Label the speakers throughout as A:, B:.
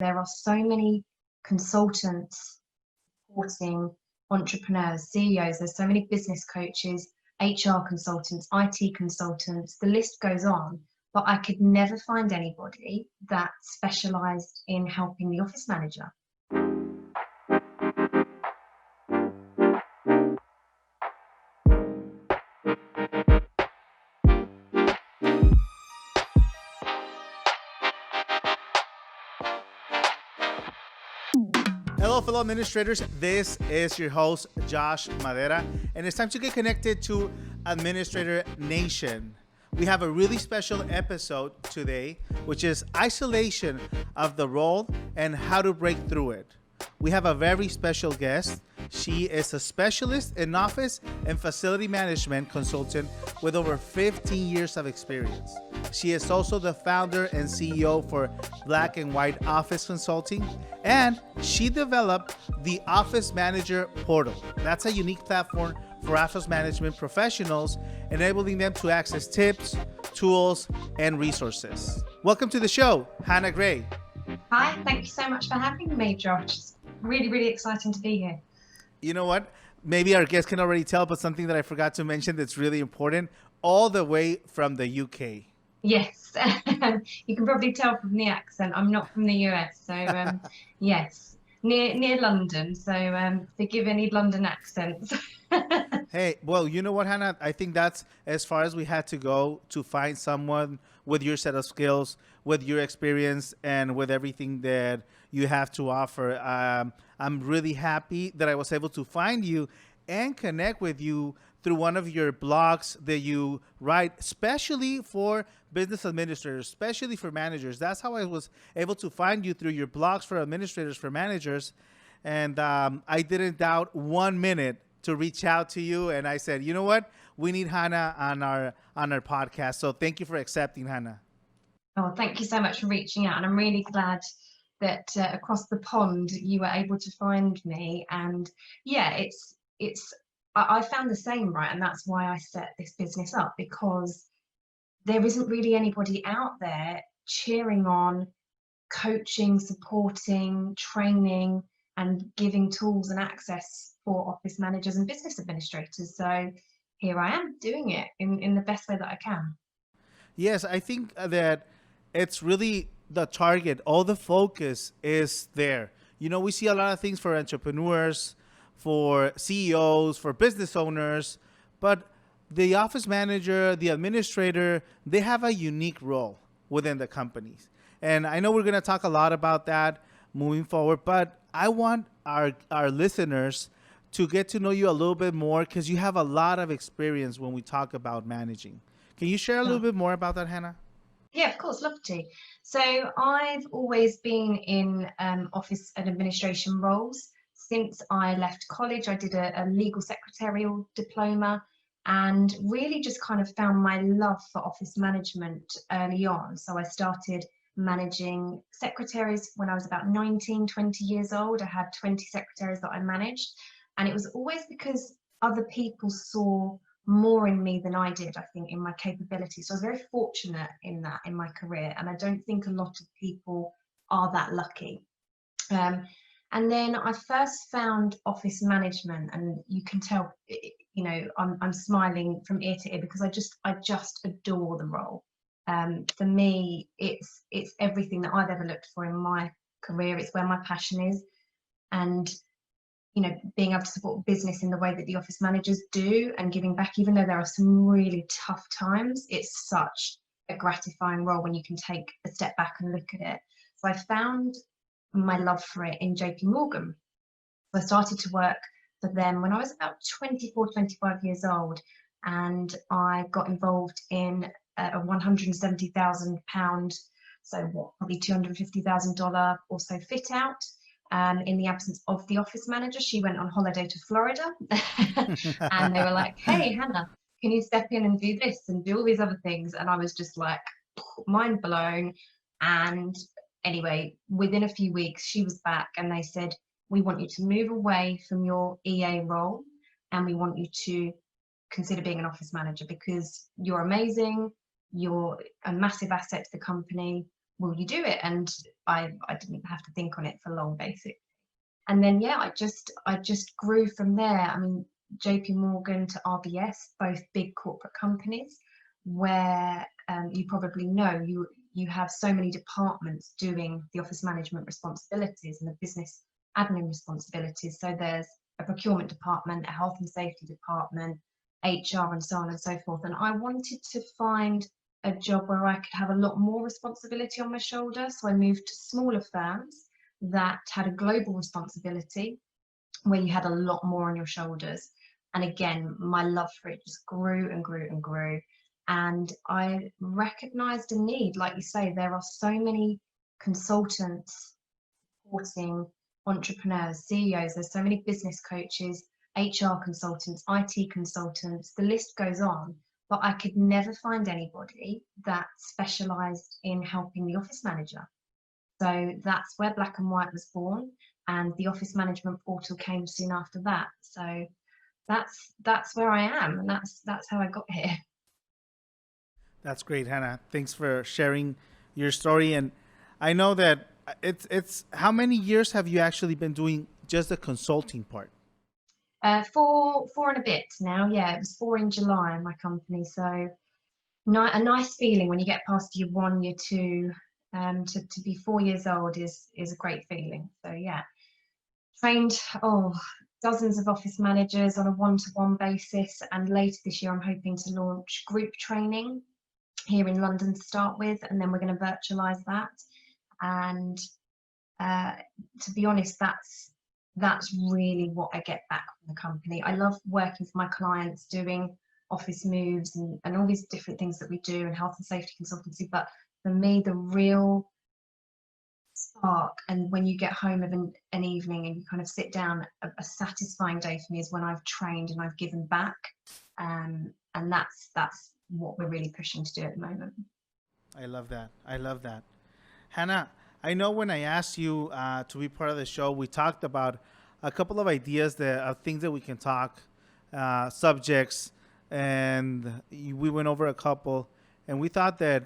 A: There are so many consultants supporting entrepreneurs, CEOs. There's so many business coaches, HR consultants, IT consultants, the list goes on. But I could never find anybody that specialized in helping the office manager.
B: Hello, fellow administrators. This is your host, Josh Madera, and it's time to get connected to Administrator Nation. We have a really special episode today, which is isolation of the role and how to break through it. We have a very special guest. She is a specialist in office and facility management consultant with over 15 years of experience. She is also the founder and CEO for Black and White Office Consulting, and she developed the Office Manager Portal. That's a unique platform for office management professionals, enabling them to access tips, tools, and resources. Welcome to the show, Hana Gray.
A: Hi, thank you so much for having me, Josh. It's really, really exciting to be here.
B: You know what? Maybe our guests can already tell, but something that I forgot to mention that's really important, all the way from the UK.
A: Yes, you can probably tell from the accent. I'm not from the US, so yes, near London. So forgive any London accents.
B: Hey, well, you know what, Hannah? I think that's as far as we had to go to find someone with your set of skills, with your experience, and with everything that you have to offer. I'm really happy that I was able to find you and connect with you through one of your blogs that you write, especially for business administrators, especially for managers. That's how I was able to find you, through your blogs for administrators, for managers. And I didn't doubt 1 minute to reach out to you. And I said, you know what? We need Hannah on our podcast. So thank you for accepting, Hannah.
A: Oh, thank you so much for reaching out. And I'm really glad that across the pond you were able to find me. And yeah, I found the same, right? And that's why I set this business up, because there isn't really anybody out there cheering on, coaching, supporting, training, and giving tools and access for office managers and business administrators. So here I am doing it in the best way that I can.
B: Yes, I think that it's really the target. All the focus is there. You know, we see a lot of things for entrepreneurs, for CEOs, for business owners, but the office manager, the administrator, they have a unique role within the companies. And I know we're going to talk a lot about that moving forward, but I want our listeners to get to know you a little bit more, because you have a lot of experience when we talk about managing. Can you share a little bit more about that, Hannah?
A: Yeah, of course, love to. So I've always been in office and administration roles. Since I left college, I did a legal secretarial diploma and really just kind of found my love for office management early on. So I started managing secretaries when I was about 19, 20 years old. I had 20 secretaries that I managed. And it was always because other people saw more in me than I did, I think, in my capability. So I was very fortunate in that, in my career. And I don't think a lot of people are that lucky. And then I first found office management, and you can tell, you know, I'm smiling from ear to ear, because I just adore the role. For me, it's everything that I've ever looked for in my career. It's where my passion is. And you know, being able to support business in the way that the office managers do and giving back, even though there are some really tough times, it's such a gratifying role when you can take a step back and look at it. So I found my love for it in JP Morgan. So I started to work for them when I was about 24, 25 years old, and I got involved in a £170,000, so what, probably $250,000 or so fit out. In the absence of the office manager. She went on holiday to Florida and they were like, hey, Hannah, can you step in and do this and do all these other things? And I was just like, mind blown. And anyway, within a few weeks, she was back and they said, we want you to move away from your EA role and we want you to consider being an office manager, because you're amazing. You're a massive asset to the company. will you do it? And I didn't have to think on it for long, basically. And then, yeah, I just grew from there. I mean, JP Morgan to RBS, both big corporate companies, where you probably know you have so many departments doing the office management responsibilities and the business admin responsibilities. So there's a procurement department, a health and safety department, HR, and so on and so forth. And I wanted to find a job where I could have a lot more responsibility on my shoulder. So I moved to smaller firms that had a global responsibility where you had a lot more on your shoulders. And again, my love for it just grew and grew and grew. And I recognized a need. Like you say, there are so many consultants supporting entrepreneurs, CEOs, there's so many business coaches, HR consultants, IT consultants, the list goes on. But I could never find anybody that specialized in helping the office manager. So that's where Black and White was born, and the office management portal came soon after that. So that's where I am, and that's how I got here.
B: That's great, Hannah. Thanks for sharing your story. And I know that it's how many years have you actually been doing just the consulting part?
A: Four and a bit now. Yeah, it was 4 in July in my company. So a nice feeling when you get past year 1, year 2. To be 4 years old is a great feeling. So yeah, trained dozens of office managers on a one-to-one basis, and later this year I'm hoping to launch group training here in London to start with, and then we're going to virtualize that. And to be honest, that's really what I get back from the company. I love working for my clients, doing office moves and all these different things that we do, and health and safety consultancy. But for me, the real spark, and when you get home of an evening and you kind of sit down, a satisfying day for me is when I've trained and I've given back. And that's what we're really pushing to do at the moment.
B: I love that. I love that. Hannah, I know when I asked you to be part of the show, we talked about a couple of ideas of things that we can talk, subjects, and we went over a couple, and we thought that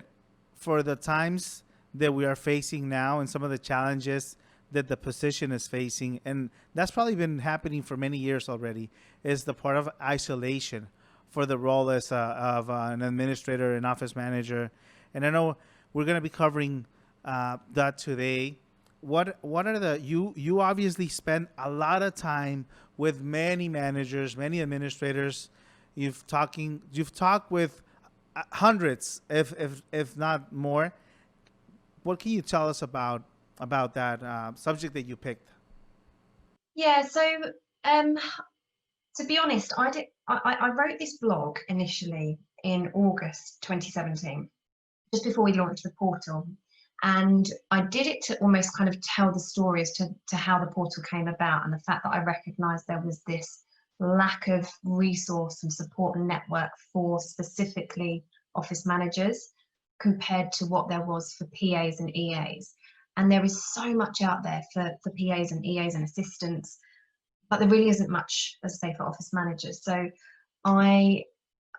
B: for the times that we are facing now and some of the challenges that the position is facing, and that's probably been happening for many years already, is the part of isolation for the role as of an administrator and office manager. And I know we're going to be covering that today. What are you obviously spend a lot of time with many managers, many administrators. You've talked with hundreds, if not more. What can you tell us about that subject that you picked?
A: Yeah, so to be honest, I wrote this blog initially in August 2017, just before we launched the portal. And I did it to almost kind of tell the story as to how the portal came about, and the fact that I recognised there was this lack of resource and support and network for specifically office managers compared to what there was for PAs and EAs. And there is so much out there for PAs and EAs and assistants, but there really isn't much, as I say, for office managers. So I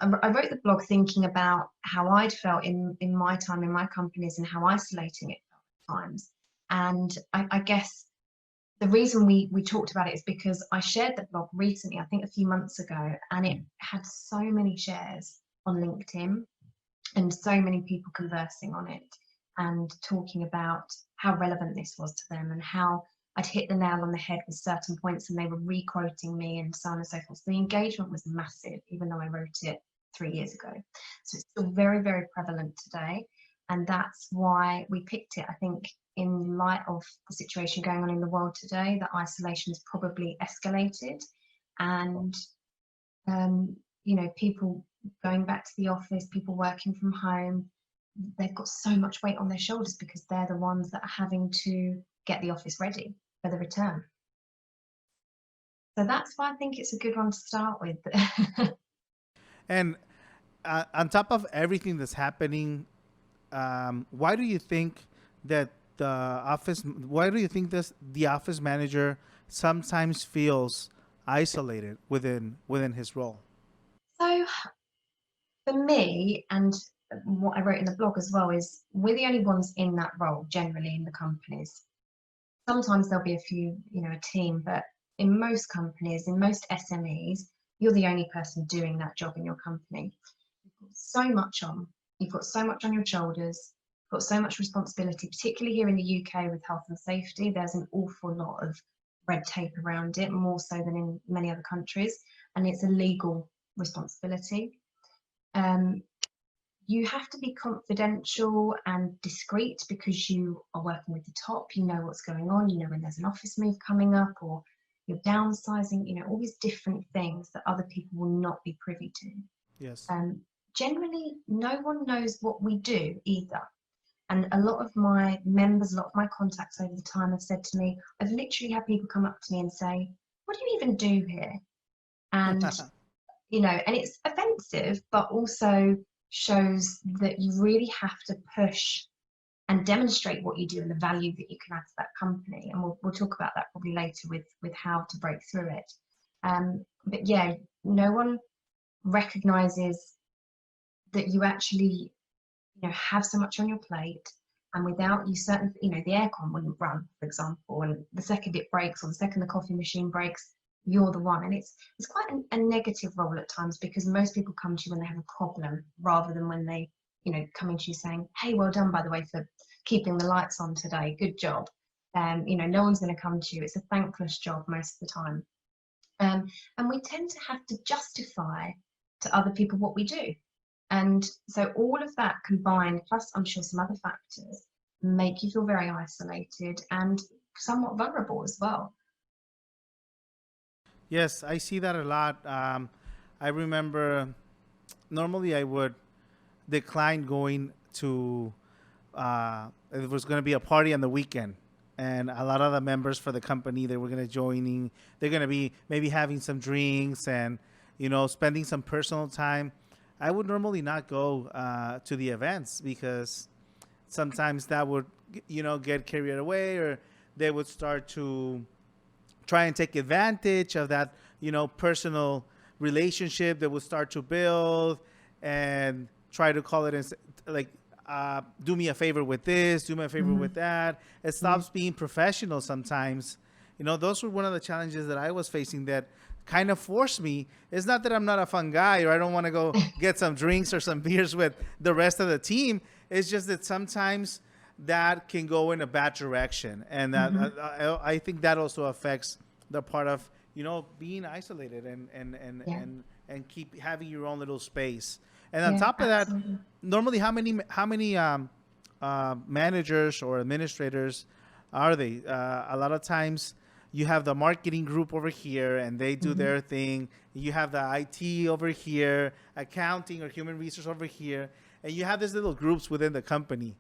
A: wrote the blog thinking about how I'd felt in my time in my companies and how isolating it felt at times. And I guess the reason we talked about it is because I shared the blog recently, I think a few months ago, and it had so many shares on LinkedIn and so many people conversing on it and talking about how relevant this was to them and how I'd hit the nail on the head with certain points and they were re-quoting me and so on and so forth. So the engagement was massive, even though I wrote it 3 years ago. So it's still very, very prevalent today. And that's why we picked it. I think in light of the situation going on in the world today, that isolation has probably escalated. And, people going back to the office, people working from home, they've got so much weight on their shoulders because they're the ones that are having to get the office ready for the return. So that's why I think it's a good one to start with.
B: And on top of everything that's happening, why do you think that the office manager sometimes feels isolated within his role?
A: So for me, and what I wrote in the blog as well is we're the only ones in that role generally in the companies. Sometimes there'll be a few, a team, but in most companies, in most SMEs, you're the only person doing that job in your company. You've got so much on. You've got so much on your shoulders. You've got so much responsibility, particularly here in the UK with health and safety. There's an awful lot of red tape around it, more so than in many other countries, and it's a legal responsibility. You have to be confidential and discreet because you are working with the top. You know what's going on. You know when there's an office move coming up or you're downsizing. All these different things that other people will not be privy to.
B: Yes.
A: Generally, no one knows what we do either. And a lot of my members, a lot of my contacts over the time have said to me, I've literally had people come up to me and say, "What do you even do here?" And and it's offensive, but also shows that you really have to push and demonstrate what you do and the value that you can add to that company. And we'll talk about that probably later with how to break through it. But yeah, no one recognizes that you actually have so much on your plate, and without you the aircon wouldn't run, for example, and the second it breaks or the second the coffee machine breaks, you're the one. And it's quite a negative role at times, because most people come to you when they have a problem rather than when they coming to you saying, "Hey, well done, by the way, for keeping the lights on today, good job." No one's going to come to you. It's a thankless job most of the time, and we tend to have to justify to other people what we do. And so all of that combined, plus I'm sure some other factors, make you feel very isolated and somewhat vulnerable as well.
B: Yes, I see that a lot. I remember normally I would decline going to, it was going to be a party on the weekend. And a lot of the members for the company, they were going to joining. They're going to be maybe having some drinks and, spending some personal time. I would normally not go to the events because sometimes that would, get carried away, or they would start to try and take advantage of that, personal relationship that would start to build, and try to call it as like, do me a favor with this, do me a favor with that. It stops being professional sometimes. Those were one of the challenges that I was facing that kind of forced me. It's not that I'm not a fun guy or I don't want to go get some drinks or some beers with the rest of the team. It's just that sometimes that can go in a bad direction. And that, I think that also affects the part of, being isolated and keep having your own little space. And on top of that, normally how many managers or administrators are they? A lot of times you have the marketing group over here and they do their thing. You have the IT over here, accounting or human resource over here. And you have these little groups within the company.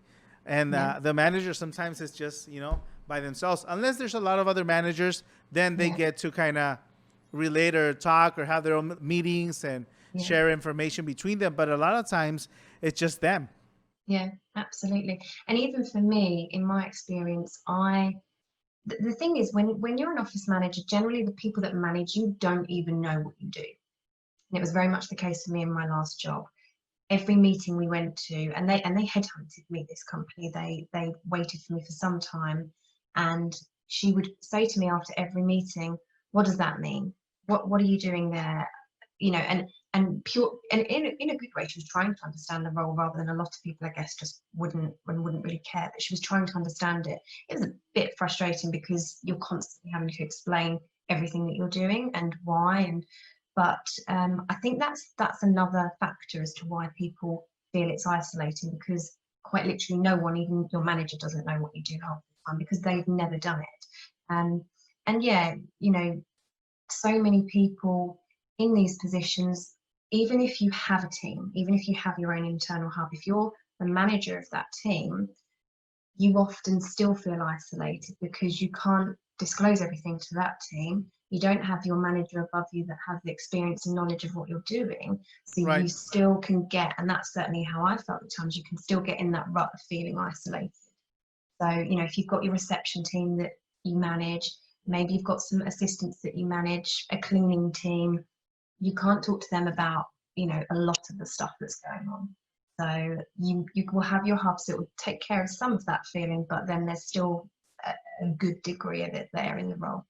B: And the manager sometimes is just, by themselves. Unless there's a lot of other managers, then they get to kind of relate or talk or have their own meetings and share information between them. But a lot of times it's just them.
A: Yeah, absolutely. And even for me, in my experience, the thing is, when you're an office manager, generally the people that manage you don't even know what you do. And it was very much the case for me in my last job. Every meeting we went to, and they headhunted me, this company, they waited for me for some time, and she would say to me after every meeting, "What does that mean? What are you doing there?" And in a good way, she was trying to understand the role rather than a lot of people, I guess, just wouldn't really care. But she was trying to understand it. It was a bit frustrating because you're constantly having to explain everything that you're doing and why. But I think that's another factor as to why people feel it's isolating, because quite literally no one, even your manager, doesn't know what you do half the time because they've never done it. And yeah, so many people in these positions, even if you have a team, even if you have your own internal hub, if you're the manager of that team, you often still feel isolated because you can't disclose everything to that team. You don't have your manager above you that has the experience and knowledge of what you're doing. So you still can get, and that's certainly how I felt at times, you can still get in that rut of feeling isolated. So, if you've got your reception team that you manage, maybe you've got some assistants that you manage, a cleaning team, you can't talk to them about, a lot of the stuff that's going on. So you will have your hubs that will take care of some of that feeling, but then there's still a good degree of it there in the role.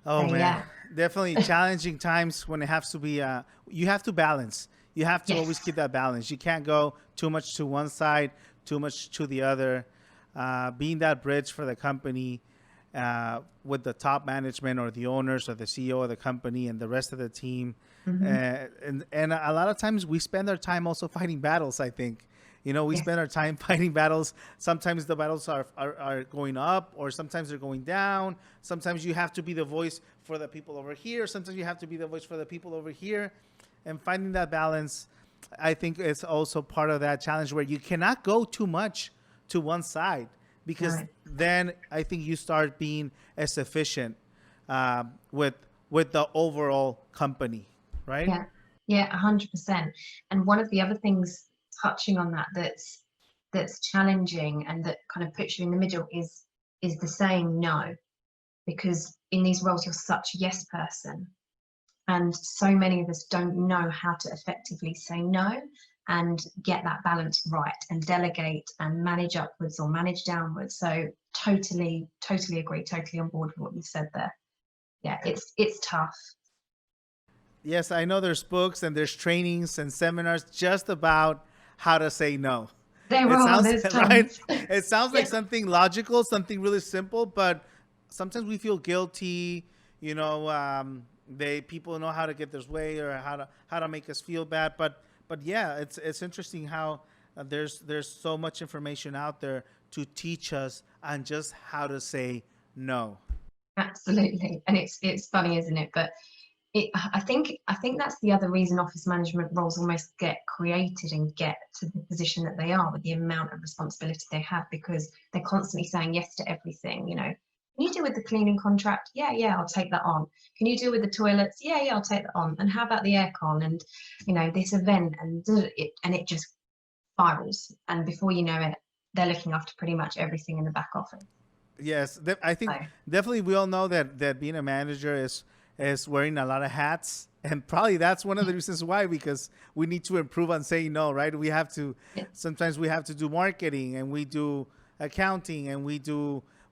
B: Oh
A: So
B: man,
A: yeah,
B: definitely challenging times when it has to be. You have to balance. You have to always
A: yes,
B: keep that balance. You can't go too much to one side, too much to the other. Being that bridge for the company with the top management or the owners or the CEO of the company and the rest of the team.
A: hmm
B: And a lot of times we spend our time also fighting battles, I think. We
A: yes,
B: spend our time fighting battles. Sometimes the battles are going up or sometimes they're going down. Sometimes you have to be the voice for the people over here. Sometimes you have to be the voice for the people over here. And finding that balance, I think it's also part of that challenge where you cannot go too much to one side because
A: no.
B: then I think you start being as efficient with the overall company, right?
A: Yeah, yeah, 100%. And one of the other things touching on that's challenging and that kind of puts you in the middle is the saying no, because in these roles you're such a yes person, and so many of us don't know how to effectively say no and get that balance right and delegate and manage upwards or manage downwards. So totally agree, totally on board with what you said there. Yeah, it's tough.
B: Yes, I know there's books and there's trainings and seminars just about how to say no.
A: There
B: It
A: are,
B: sounds
A: there's
B: right.
A: tons.
B: It sounds like
A: Yeah.
B: something logical, something really simple, but sometimes we feel guilty. They people know how to get their way or how to make us feel bad. But yeah, it's interesting how there's so much information out there to teach us on just how to say no.
A: Absolutely, and it's funny, isn't it? But I think that's the other reason office management roles almost get created and get to the position that they are with the amount of responsibility they have, because they're constantly saying yes to everything. Can you deal with the cleaning contract? Yeah, I'll take that on. Can you deal with the toilets? Yeah, I'll take that on. And how about the aircon and this event and it just spirals, and before you know it, they're looking after pretty much everything in the back office.
B: Yes, I
A: So
B: think definitely we all know that being a manager is wearing a lot of hats, and probably that's one of the reasons why, because we need to improve on saying no, right? We have to
A: yeah,
B: sometimes we have to do marketing and we do accounting and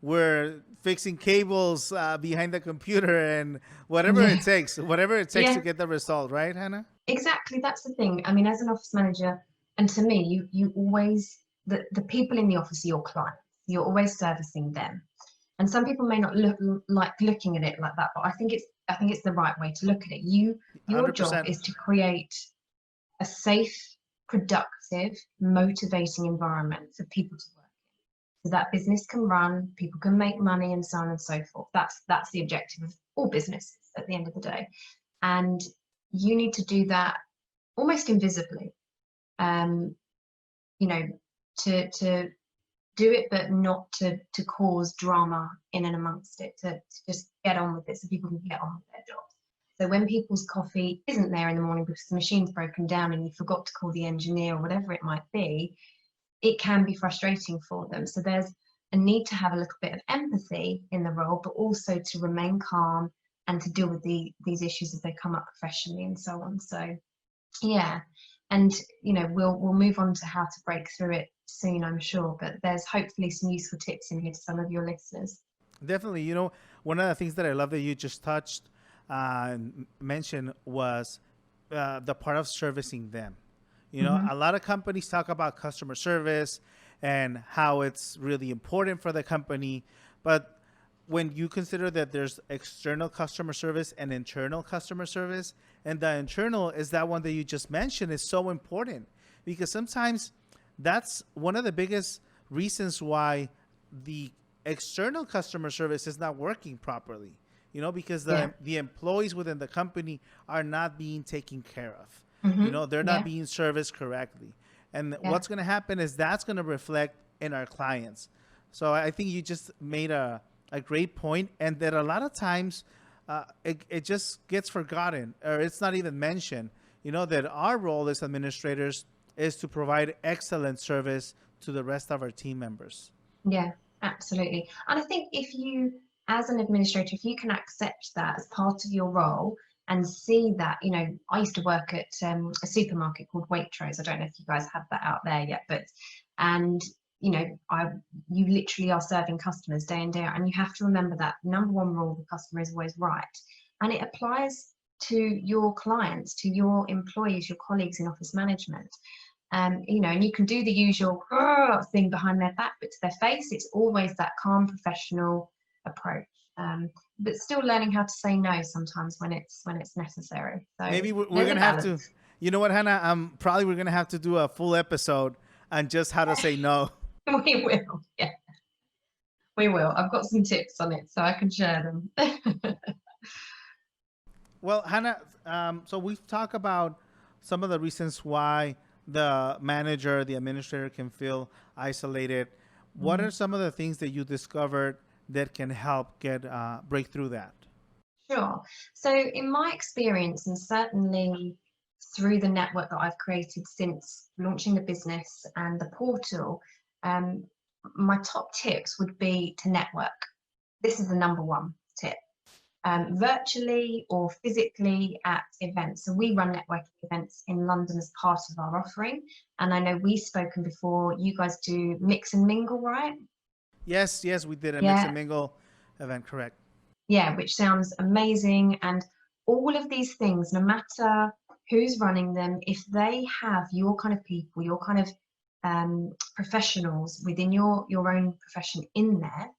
B: we're fixing cables behind the computer and
A: yeah,
B: whatever it takes to
A: yeah.
B: get the result, right, Hannah?
A: Exactly, that's the thing. I mean, as an office manager, and to me, you always the people in the office are your clients. You're always servicing them. And some people may not look like looking at it like that, but I think it's the right way to look at it. Your job
B: 100%.
A: is to create a safe, productive, motivating environment for people to work in. So that business can run, people can make money, and so on and so forth. That's the objective of all businesses at the end of the day. And you need to do that almost invisibly, um, you know, to do it, but not to cause drama in and amongst it, to just get on with it so people can get on with their jobs. So when people's coffee isn't there in the morning because the machine's broken down and you forgot to call the engineer or whatever it might be, it can be frustrating for them. So there's a need to have a little bit of empathy in the role, but also to remain calm and to deal with these issues as they come up professionally and so on. So yeah, and we'll move on to how to break through it soon, I'm sure, but there's hopefully some useful tips in here to some of your listeners.
B: Definitely. One of the things that I love that you just touched and mentioned was the part of servicing them.
A: Hmm.
B: A lot of companies talk about customer service and how it's really important for the company. But when you consider that there's external customer service and internal customer service, and the internal is that one that you just mentioned, is so important because sometimes that's one of the biggest reasons why the external customer service is not working properly. Because
A: Yeah.
B: the employees within the company are not being taken care of. They're not
A: Yeah.
B: being serviced correctly. And
A: Yeah.
B: what's going to happen is that's going to reflect in our clients. So I think you just made a great point, and that a lot of times it just gets forgotten or it's not even mentioned. That our role as administrators is to provide excellent service to the rest of our team members.
A: Yeah, absolutely. And I think if you, as an administrator, if you can accept that as part of your role, and see that, you know, I used to work at a supermarket called Waitrose. I don't know if you guys have that out there yet, but, and, you know, you literally are serving customers day in, day out, and you have to remember that number one rule, the customer is always right. And it applies to your clients, to your employees, your colleagues in office management. You know, and you can do the usual thing behind their back, but to their face, it's always that calm, professional approach. But still learning how to say no sometimes when it's necessary. So
B: maybe we're gonna have to, you know what, Hannah, probably we're gonna have to do a full episode on just how to say no.
A: We will, yeah, we will. I've got some tips on it, so I can share them.
B: Well, Hannah, so we've talked about some of the reasons why the manager, the administrator can feel isolated. What are some of the things that you discovered that can help break through that?
A: Sure. So in my experience, and certainly through the network that I've created since launching the business and the portal, my top tips would be to network. This is the number one tip. Virtually or physically at events. So we run networking events in London as part of our offering. And I know we've spoken before, you guys do mix and mingle, right?
B: Yes, we did a mix and mingle event, correct.
A: Yeah, which sounds amazing. And all of these things, no matter who's running them, if they have your kind of people, your kind of professionals within your own profession in there,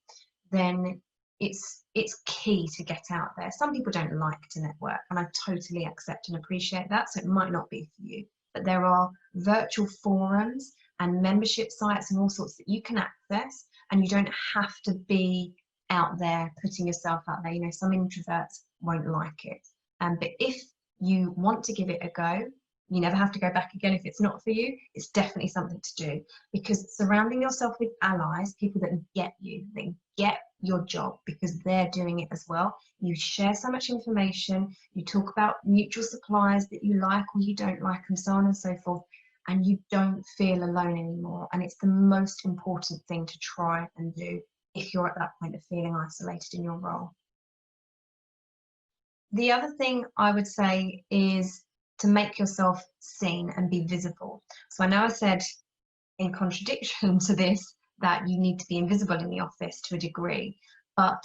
A: then it's key to get out there. Some people don't like to network, and I totally accept and appreciate that, so it might not be for you. But there are virtual forums and membership sites and all sorts that you can access, and you don't have to be out there putting yourself out there. You know, some introverts won't like it, but if you want to give it a go, you never have to go back again if it's not for you. It's definitely something to do, because surrounding yourself with allies, people that get you, that get your job because they're doing it as well. You share so much information, you talk about mutual suppliers that you like or you don't like, and so on and so forth, and you don't feel alone anymore. And it's the most important thing to try and do if you're at that point of feeling isolated in your role. The other thing I would say is to make yourself seen and be visible. So I know I said in contradiction to this that you need to be invisible in the office to a degree, but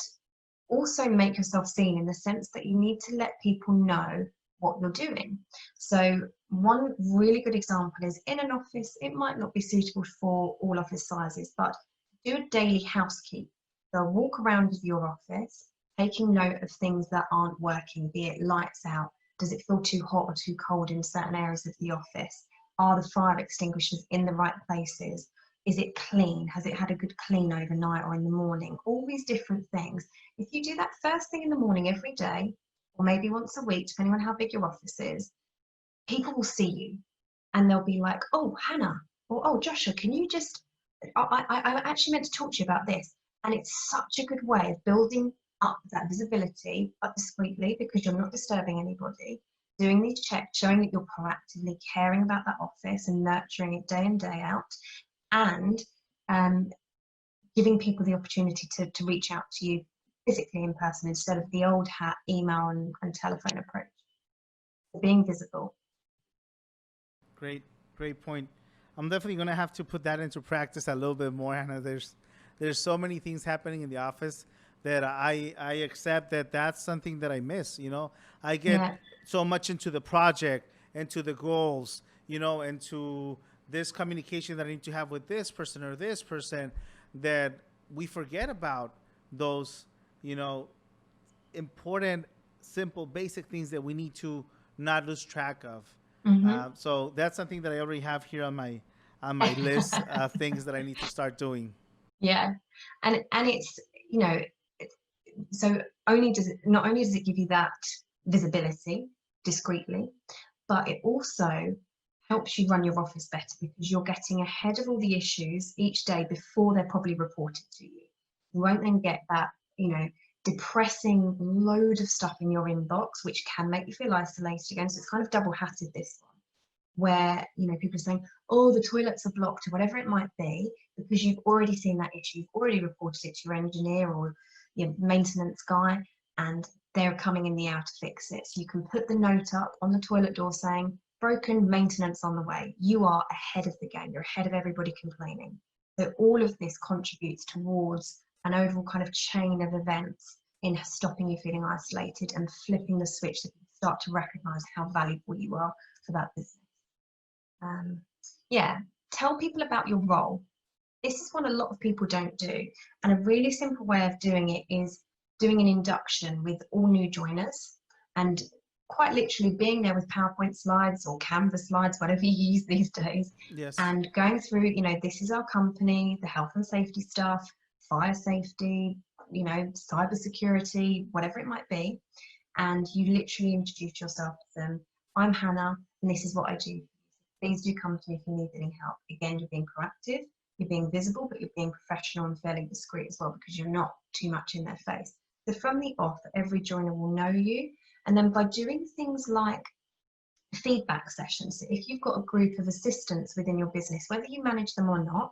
A: also make yourself seen in the sense that you need to let people know what you're doing. So one really good example is in an office, it might not be suitable for all office sizes, but do a daily housekeep. So walk around with your office, taking note of things that aren't working, be it lights out, does it feel too hot or too cold in certain areas of the office? Are the fire extinguishers in the right places? Is it clean? Has it had a good clean overnight or in the morning? All these different things. If you do that first thing in the morning every day, or maybe once a week, depending on how big your office is, people will see you and they'll be like, oh, Hannah, or oh, Joshua, can you just, I actually meant to talk to you about this. And it's such a good way of building up that visibility, but discreetly, because you're not disturbing anybody, doing these checks, showing that you're proactively caring about that office and nurturing it day in, day out, and giving people the opportunity to reach out to you physically in person instead of the old hat email and telephone approach. Being visible.
B: Great point. I'm definitely going to have to put that into practice a little bit more, Hannah. There's so many things happening in the office that I accept that that's something that I miss. You know, I get so much into the project, into the goals, you know, into this communication that I need to have with this person or this person, that we forget about those, you know, important, simple, basic things that we need to not lose track of. So that's something that I already have here on my list of things that I need to start doing.
A: Yeah, and it's, you know, so not only does it give you that visibility discreetly, but it also helps you run your office better, because you're getting ahead of all the issues each day before they're probably reported to you. You won't then get that, you know, depressing load of stuff in your inbox, which can make you feel isolated again. So it's kind of double-hatted, this one, where, you know, people are saying, oh, the toilets are blocked or whatever it might be, because you've already seen that issue, you've already reported it to your engineer or your maintenance guy, and they're coming in the hour to fix it. So you can put the note up on the toilet door saying, broken, maintenance on the way. You are ahead of the game. You're ahead of everybody complaining. So all of this contributes towards an overall kind of chain of events in stopping you feeling isolated and flipping the switch that you start to recognize how valuable you are for that business. Yeah, tell people about your role. This is what a lot of people don't do. And a really simple way of doing it is doing an induction with all new joiners and quite literally being there with PowerPoint slides or Canva slides, whatever you use these days.
B: Yes.
A: And going through, you know, this is our company, the health and safety stuff, fire safety, you know, cyber security, whatever it might be. And you literally introduce yourself to them. I'm Hannah, and this is what I do. Please do come to me if you need any help. Again, you're being proactive, you're being visible, but you're being professional and fairly discreet as well, because you're not too much in their face. So from the off, every joiner will know you. And then by doing things like feedback sessions, so if you've got a group of assistants within your business, whether you manage them or not,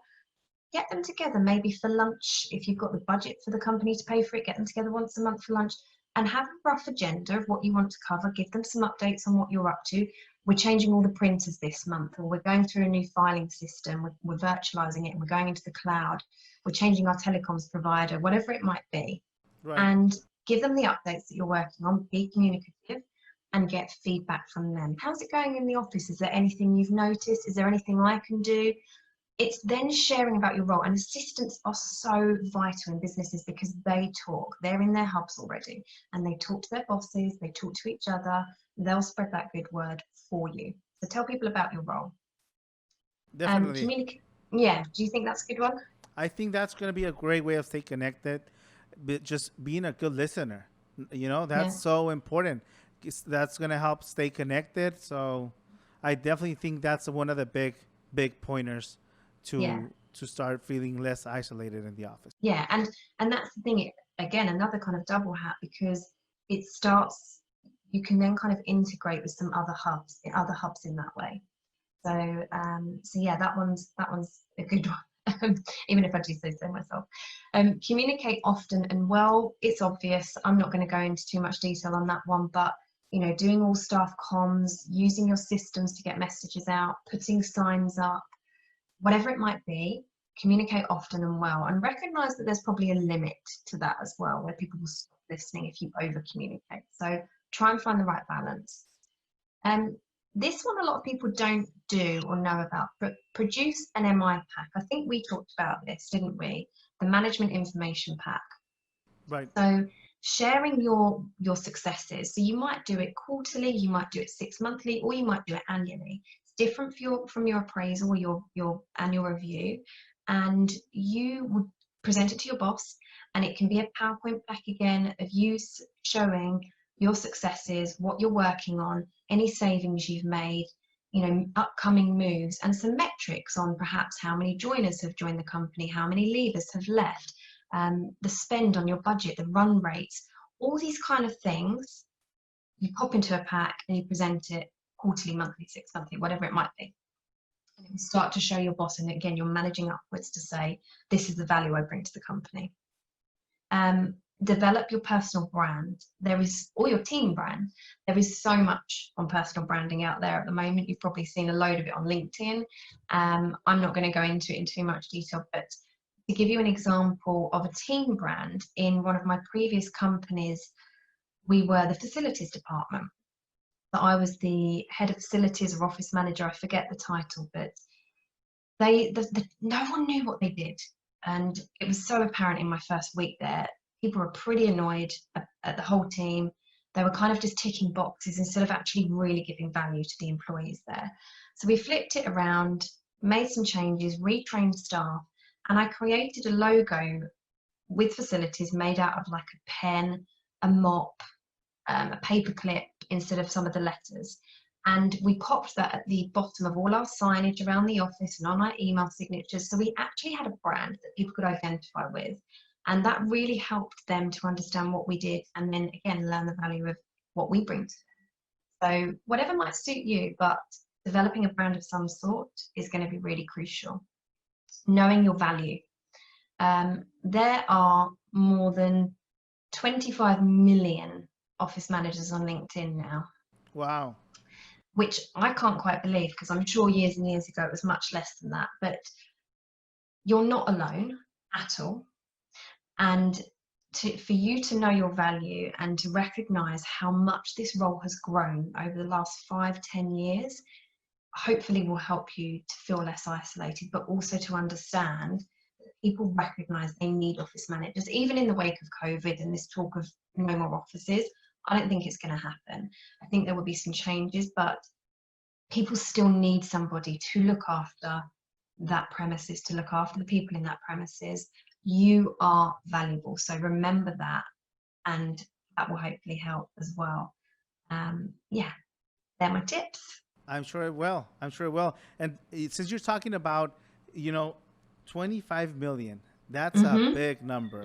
A: get them together maybe for lunch. If you've got the budget for the company to pay for it, get them together once a month for lunch and have a rough agenda of what you want to cover. Give them some updates on what you're up to. We're changing all the printers this month, or we're going through a new filing system. We're virtualizing it and we're going into the cloud. We're changing our telecoms provider, whatever it might be.
B: Right.
A: And give them the updates that you're working on. Be communicative and get feedback from them. How's it going in the office? Is there anything you've noticed? Is there anything I can do? It's then sharing about your role, and assistants are so vital in businesses because they talk. They're in their hubs already and they talk to their bosses, they talk to each other, they'll spread that good word for you. So tell people about your role.
B: Definitely.
A: Yeah, do you think that's a good one?
B: I think that's going to be a great way of staying connected, just being a good listener. You know, that's so important. That's going to help stay connected. So I definitely think that's one of the big pointers to start feeling less isolated in the office.
A: Yeah, and that's the thing. Again, another kind of double hat, because it starts, you can then kind of integrate with some other hubs in that way. So so yeah, that one's a good one. Even if I do say so myself. Communicate often and well. It's obvious. I'm not going to go into too much detail on that one, but you know, doing all staff comms, using your systems to get messages out, putting signs up, whatever it might be, communicate often and well, and recognize that there's probably a limit to that as well, where people will stop listening if you over communicate. So try and find the right balance. This one a lot of people don't do or know about, but produce an MI pack. I think we talked about this, didn't we? The management information pack.
B: Right.
A: So sharing your successes. So you might do it quarterly, you might do it 6 monthly, or you might do it annually. It's different from your appraisal or your annual review. And you would present it to your boss, and it can be a PowerPoint pack again of you showing your successes, what you're working on, any savings you've made, you know, upcoming moves, and some metrics on perhaps how many joiners have joined the company, how many leavers have left, the spend on your budget, the run rates, all these kind of things. You pop into a pack and you present it quarterly, monthly, 6 monthly, whatever it might be. And you start to show your boss, and again, you're managing upwards to say, this is the value I bring to the company. Develop your personal brand. Or your team brand. There is so much on personal branding out there at the moment. You've probably seen a load of it on LinkedIn. I'm not going to go into it in too much detail, but to give you an example of a team brand, in one of my previous companies, we were the facilities department. So I was the head of facilities or office manager, I forget the title, but no one knew what they did. And it was so apparent in my first week there. People were pretty annoyed at the whole team. They were kind of just ticking boxes instead of actually really giving value to the employees there. So we flipped it around, made some changes, retrained staff, and I created a logo with facilities made out of like a pen, a mop, a paper clip instead of some of the letters. And we popped that at the bottom of all our signage around the office and on our email signatures. So we actually had a brand that people could identify with. And that really helped them to understand what we did, and then again, learn the value of what we bring to them. So whatever might suit you, but developing a brand of some sort is going to be really crucial. Knowing your value. There are more than 25 million office managers on LinkedIn now.
B: Wow.
A: Which I can't quite believe, because I'm sure years and years ago it was much less than that. But you're not alone at all. And for you to know your value and to recognize how much this role has grown over the last 5-10 years, hopefully will help you to feel less isolated, but also to understand that people recognize they need office managers. Even in the wake of COVID and this talk of no more offices, I don't think it's going to happen. I think there will be some changes, but people still need somebody to look after that premises, to look after the people in that premises. You are valuable, so remember that, and that will hopefully help as well. Yeah, they're my tips.
B: I'm sure it will. I'm sure it will. And since you're talking about, 25 million, that's a big number.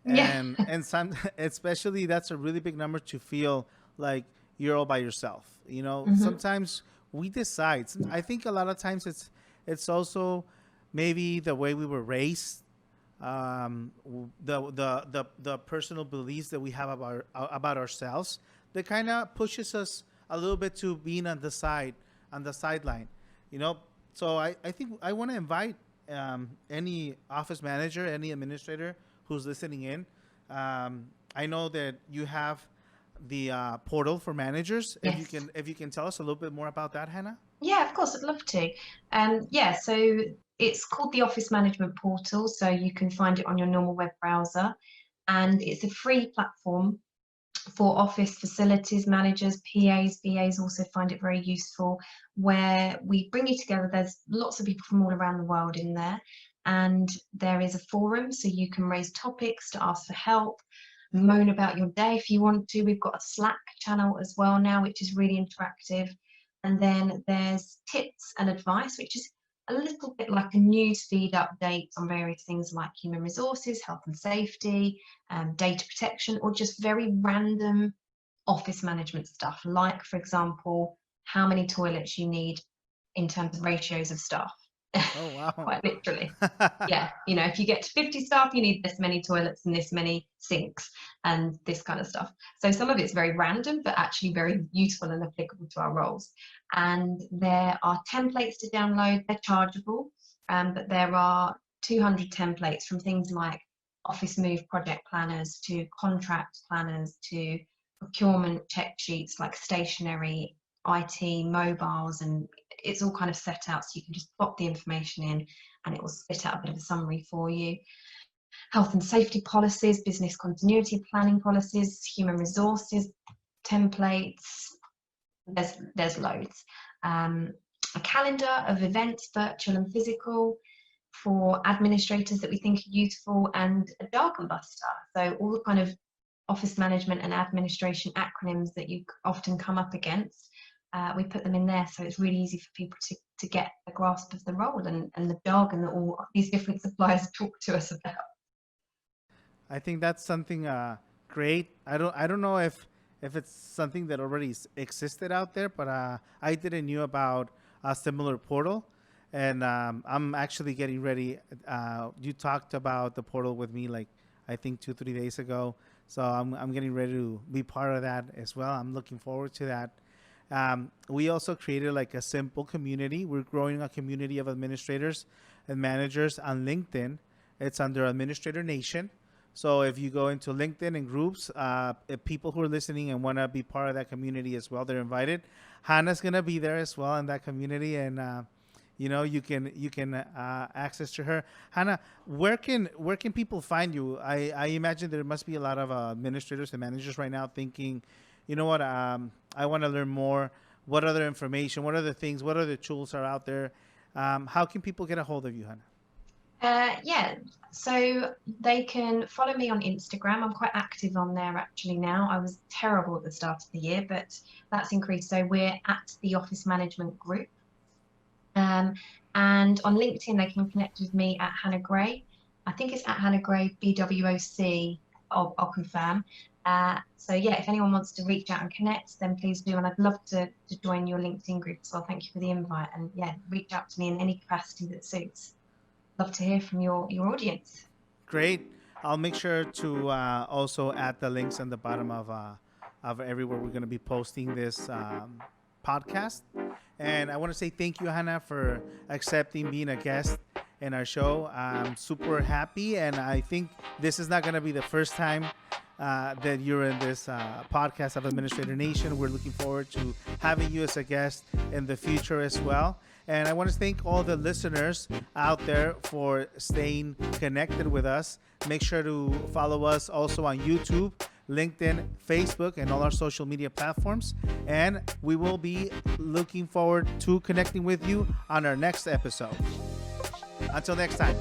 A: Yeah.
B: And some, especially that's a really big number to feel like you're all by yourself. Sometimes we decide. I think a lot of times it's also maybe the way we were raised, the personal beliefs that we have about ourselves that kind of pushes us a little bit to being on the sideline. So I think I want to invite any office manager, any administrator who's listening in. I know that you have the portal for managers.
A: Yes.
B: If you can tell us a little bit more about that, Hannah.
A: Yeah, of course, I'd love to. Yeah, so it's called the Office Management Portal, so you can find it on your normal web browser, and it's a free platform for office facilities managers, PAs, BAs also find it very useful, where we bring you together. There's lots of people from all around the world in there, and there is a forum, so you can raise topics, to ask for help, moan about your day if you want to. We've got a Slack channel as well now, which is really interactive. And then there's tips and advice, which is a little bit like a news feed update on various things like human resources, health and safety, data protection, or just very random office management stuff, like, for example, how many toilets you need in terms of ratios of staff.
B: Oh, wow.
A: Quite literally. Yeah, if you get to 50 staff, you need this many toilets and this many sinks and this kind of stuff. So some of it's very random, but actually very useful and applicable to our roles. And there are templates to download. They're chargeable, but there are 200 templates, from things like office move project planners to contract planners to procurement check sheets like stationery, IT, mobiles, and it's all kind of set out, so you can just pop the information in and it will spit out a bit of a summary for you. Health and safety policies, business continuity planning policies, human resources templates, there's loads. A calendar of events, virtual and physical, for administrators that we think are useful, and a jargon buster, so all the kind of office management and administration acronyms that you often come up against. We put them in there, so it's really easy for people to get a grasp of the role and the jargon that all these different suppliers talk to us about.
B: I think that's something great. I don't know if it's something that already existed out there, but I didn't knew about a similar portal, and I'm actually getting ready. You talked about the portal with me, like, I think 2-3 days ago, so I'm getting ready to be part of that as well. I'm looking forward to that. We also created like a simple community. We're growing a community of administrators and managers on LinkedIn. It's under Administrator Nation. So if you go into LinkedIn and groups, if people who are listening and want to be part of that community as well, they're invited. Hannah's going to be there as well in that community, and you can access to her. Hannah, where can people find you? I imagine there must be a lot of administrators and managers right now thinking, you know what, I want to learn more. What other information, what other things, what other tools are out there? How can people get a hold of you, Hannah?
A: Yeah, so they can follow me on Instagram. I'm quite active on there actually now. I was terrible at the start of the year, but that's increased. So we're at the Office Management Group. And on LinkedIn, they can connect with me at Hana Gray. I think it's at Hana Gray, BWOC. I'll confirm. So yeah, if anyone wants to reach out and connect, then please do. And I'd love to join your LinkedIn group as well. Thank you for the invite. And yeah, reach out to me in any capacity that suits. Love to hear from your audience.
B: Great. I'll make sure to also add the links on the bottom of everywhere we're going to be posting this podcast. And I want to say thank you, Hana, for accepting being a guest in our show. I'm super happy, and I think this is not going to be the first time that you're in this podcast of Administrator Nation. We're looking forward to having you as a guest in the future as well. And I want to thank all the listeners out there for staying connected with us. Make sure to follow us also on YouTube, LinkedIn, Facebook, and all our social media platforms. And we will be looking forward to connecting with you on our next episode. Until next time.